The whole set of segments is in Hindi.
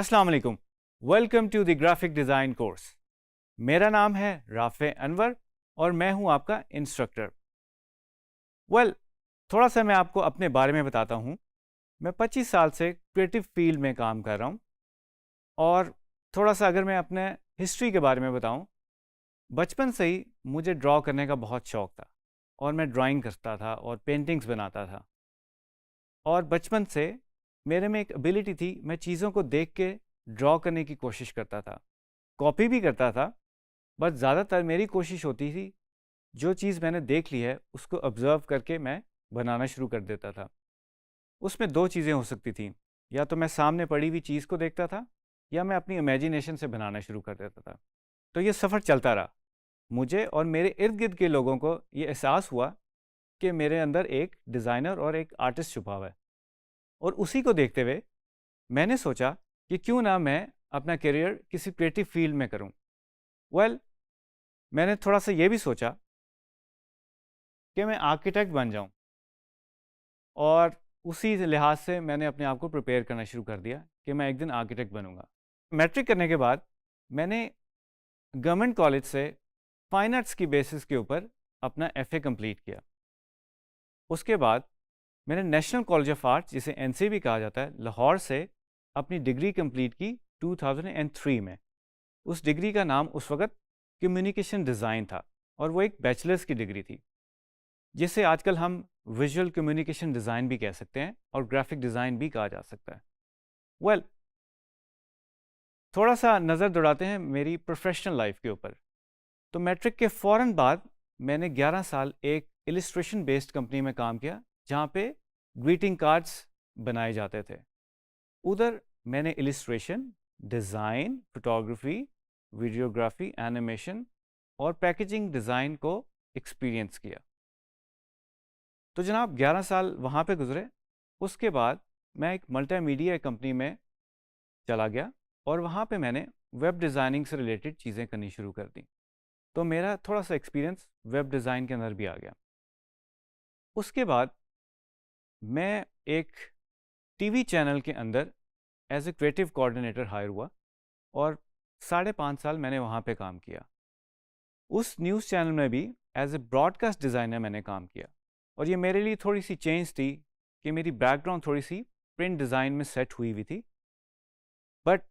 अस्सलाम वालेकुम। Welcome to the graphic design course. मेरा नाम है राफ़े अनवर और मैं हूं आपका इंस्ट्रक्टर। थोड़ा सा मैं आपको अपने बारे में बताता हूं। मैं 25 साल से क्रिएटिव फील्ड में काम कर रहा हूं और थोड़ा सा अगर मैं अपने हिस्ट्री के बारे में बताऊं, बचपन से ही मुझे ड्रॉ करने का बहुत शौक़ था और मैं ड्राइंग करता था और पेंटिंग्स बनाता था। और बचपन से मेरे में एक एबिलिटी थी, मैं चीज़ों को देख के ड्रॉ करने की कोशिश करता था, कॉपी भी करता था, बट ज़्यादातर मेरी कोशिश होती थी जो चीज़ मैंने देख ली है उसको ऑब्ज़र्व करके मैं बनाना शुरू कर देता था। उसमें दो चीज़ें हो सकती थी, या तो मैं सामने पड़ी हुई चीज़ को देखता था या मैं अपनी इमेजिनेशन से बनाना शुरू कर देता था। तो ये सफ़र चलता रहा। मुझे और मेरे इर्द गिर्द के लोगों को ये एहसास हुआ कि मेरे अंदर एक डिज़ाइनर और एक आर्टिस्ट छुपा हुआ है, और उसी को देखते हुए मैंने सोचा कि क्यों ना मैं अपना करियर किसी क्रिएटिव फील्ड में करूं। मैंने थोड़ा सा ये भी सोचा कि मैं आर्किटेक्ट बन जाऊं, और उसी लिहाज से मैंने अपने आप को प्रिपेयर करना शुरू कर दिया कि मैं एक दिन आर्किटेक्ट बनूंगा। मैट्रिक करने के बाद मैंने गवर्नमेंट कॉलेज से फाइन आर्ट्स की बेसिस के ऊपर अपना एफए कंप्लीट किया। उसके बाद मैंने नेशनल कॉलेज ऑफ आर्ट्स, जिसे एनसीबी कहा जाता है, लाहौर से अपनी डिग्री कंप्लीट की 2003 में। उस डिग्री का नाम उस वक्त कम्युनिकेशन डिज़ाइन था और वो एक बैचलर्स की डिग्री थी, जिसे आजकल हम विजुअल कम्युनिकेशन डिज़ाइन भी कह सकते हैं और ग्राफिक डिज़ाइन भी कहा जा सकता है। थोड़ा सा नज़र दौड़ाते हैं मेरी प्रोफेशनल लाइफ के ऊपर। तो मैट्रिक के फ़ौरन बाद मैंने 11 साल एक इलिस्ट्रेशन बेस्ड कंपनी में काम किया, जहाँ पे ग्रीटिंग कार्ड्स बनाए जाते थे। उधर मैंने illustration, design, photography, videography, animation और पैकेजिंग डिज़ाइन को एक्सपीरियंस किया। तो जनाब 11 साल वहाँ पे गुजरे। उसके बाद मैं एक मल्टीमीडिया कंपनी में चला गया और वहाँ पे मैंने वेब डिज़ाइनिंग से रिलेटेड चीज़ें करनी शुरू कर दी। तो मेरा थोड़ा सा एक्सपीरियंस वेब डिज़ाइन के अंदर भी आ गया। उसके बाद मैं एक टीवी चैनल के अंदर as a creative coordinator hire हुआ और 5.5 साल मैंने वहाँ पे काम किया। उस न्यूज़ चैनल में भी एज ए ब्रॉडकास्ट डिज़ाइनर मैंने काम किया, और ये मेरे लिए थोड़ी सी चेंज थी कि मेरी बैकग्राउंड थोड़ी सी प्रिंट डिज़ाइन में सेट हुई हुई थी। बट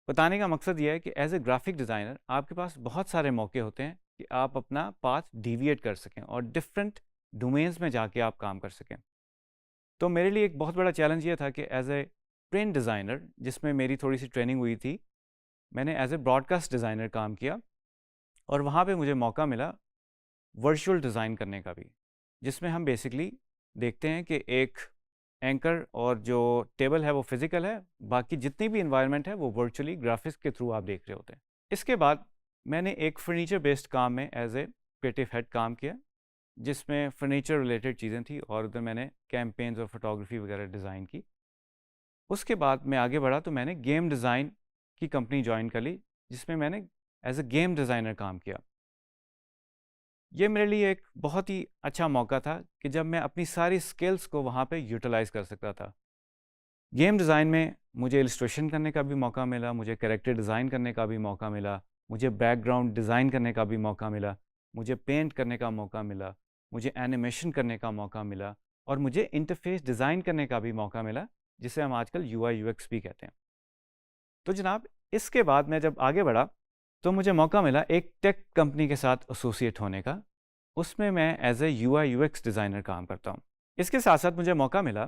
बताने का मकसद ये है कि एज ए ग्राफिक डिज़ाइनर आपके पास बहुत सारे मौके होते हैं कि आप अपना पाथ डिविएट कर सकें और डिफरेंट डोमेन्स में जाके आप काम कर सकें। तो मेरे लिए एक बहुत बड़ा चैलेंज ये था कि एज ए प्रिंट डिज़ाइनर, जिसमें मेरी थोड़ी सी ट्रेनिंग हुई थी, मैंने एज ए ब्रॉडकास्ट डिज़ाइनर काम किया और वहाँ पे मुझे मौका मिला वर्चुअल डिज़ाइन करने का भी, जिसमें हम बेसिकली देखते हैं कि एक एंकर और जो टेबल है वो फिज़िकल है, बाकी जितनी भी इन्वायरमेंट है वो वर्चुअली ग्राफिक्स के थ्रू आप देख रहे होते हैं। इसके बाद मैंने एक फर्नीचर बेस्ड काम में एज ए क्रिएटिव हेड काम किया, जिसमें फर्नीचर रिलेटेड चीज़ें थी और उधर मैंने कैंपेन्स और फोटोग्राफी वगैरह डिज़ाइन की। उसके बाद मैं आगे बढ़ा तो मैंने गेम डिज़ाइन की कंपनी ज्वाइन कर ली, जिसमें मैंने एज ए गेम डिज़ाइनर काम किया। ये मेरे लिए एक बहुत ही अच्छा मौका था कि जब मैं अपनी सारी स्किल्स को वहाँ पे यूटिलाइज़ कर सकता था। गेम डिज़ाइन में मुझे इलस्ट्रेशन करने का भी मौका मिला, मुझे कैरेक्टर डिज़ाइन करने का भी मौका मिला, मुझे बैकग्राउंड डिज़ाइन करने का भी मौका मिला, मुझे पेंट करने का मौका मिला, मुझे एनिमेशन करने का मौका मिला, और मुझे इंटरफेस डिज़ाइन करने का भी मौका मिला, जिसे हम आजकल यूआई यूएक्स भी कहते हैं। तो जनाब इसके बाद मैं जब आगे बढ़ा तो मुझे मौका मिला एक टेक कंपनी के साथ एसोसिएट होने का। उसमें मैं as a UI UX designer काम करता हूँ। इसके साथ साथ मुझे मौका मिला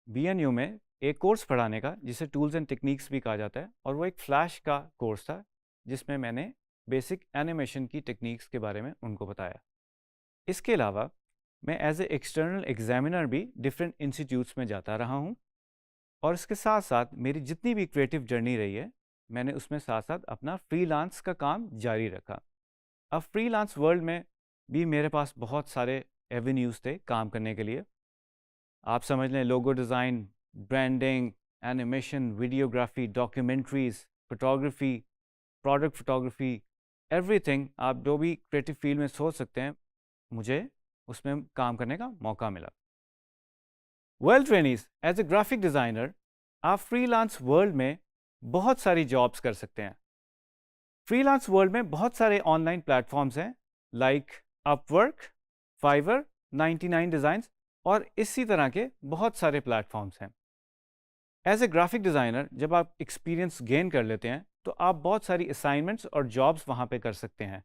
बीएनयू में एक कोर्स पढ़ाने का, जिसे टूल्स एंड टेक्निक्स भी कहा जाता है, और वो एक फ्लैश का कोर्स था, जिसमें मैंने बेसिक एनिमेशन की टेक्निक्स के बारे में उनको बताया। इसके अलावा मैं एज ए एक्सटर्नल एग्जामिनर भी डिफरेंट इंस्टीट्यूट्स में जाता रहा हूँ, और इसके साथ साथ मेरी जितनी भी क्रिएटिव जर्नी रही है, मैंने उसमें साथ साथ अपना फ्रीलांस का काम जारी रखा। अब फ्रीलांस वर्ल्ड में भी मेरे पास बहुत सारे एवेन्यूज़ थे काम करने के लिए। आप समझ लें logo design, branding, animation, videography, documentaries, photography, product photography, everything आप जो भी क्रिएटिव फील्ड में सोच सकते हैं, मुझे उसमें काम करने का मौका मिला। Trainees, as a graphic designer आप फ्रीलांस वर्ल्ड में बहुत सारी जॉब्स कर सकते हैं। फ्रीलांस वर्ल्ड में बहुत सारे ऑनलाइन प्लेटफॉर्म्स हैं लाइक अपवर्क, फाइवर, 99 डिज़ाइंस और इसी तरह के बहुत सारे प्लेटफॉर्म्स हैं। एज ए ग्राफिक डिज़ाइनर जब आप एक्सपीरियंस गेन कर लेते हैं तो आप बहुत सारी असाइनमेंट्स और जॉब्स वहाँ पे कर सकते हैं।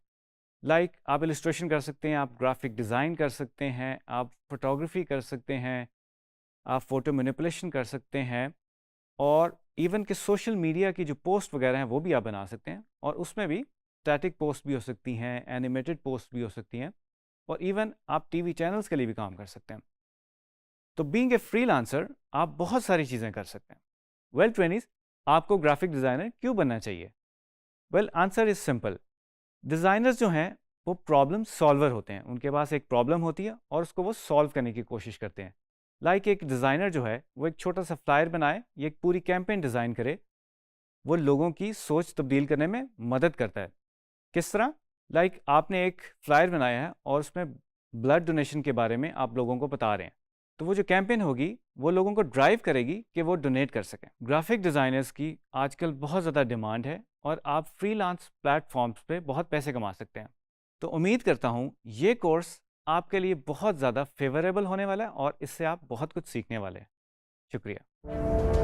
लाइक आप इलस्ट्रेशन कर सकते हैं, आप ग्राफिक डिज़ाइन कर सकते हैं, आप फोटोग्राफी कर सकते हैं, आप फोटो मैनिपुलेशन कर सकते हैं और इवन के सोशल मीडिया की जो पोस्ट वगैरह हैं वो भी आप बना सकते हैं और उसमें भी स्टैटिक पोस्ट भी हो सकती हैं, एनिमेटेड पोस्ट भी हो सकती हैं और इवन आप टीवी चैनल्स के लिए भी काम कर सकते हैं। तो बीइंग ए फ्रीलांसर आप बहुत सारी चीज़ें कर सकते हैं। वेल ट्रेनीज, आपको ग्राफिक डिज़ाइनर क्यों बनना चाहिए? Well answer is simple. Designers जो हैं वो प्रॉब्लम सॉल्वर होते हैं। उनके पास एक प्रॉब्लम होती है और उसको वो सॉल्व करने की कोशिश करते हैं। लाइक एक डिज़ाइनर जो है वो एक छोटा सा फ्लायर बनाए या एक पूरी कैंपेन डिज़ाइन करे, वो लोगों की सोच तब्दील करने में मदद करता है। किस तरह? लाइक आपने एक फ्लायर बनाया है और उसमें ब्लड डोनेशन के बारे में आप लोगों को बता रहे हैं, तो वो जो कैंपेन होगी वो लोगों को ड्राइव करेगी कि वो डोनेट कर सकें। ग्राफिक डिज़ाइनर्स की आजकल बहुत ज़्यादा डिमांड है और आप फ्रीलांस प्लेटफॉर्म्स पे बहुत पैसे कमा सकते हैं। तो उम्मीद करता हूँ ये कोर्स आपके लिए बहुत ज़्यादा फेवरेबल होने वाला है और इससे आप बहुत कुछ सीखने वाले हैं। शुक्रिया।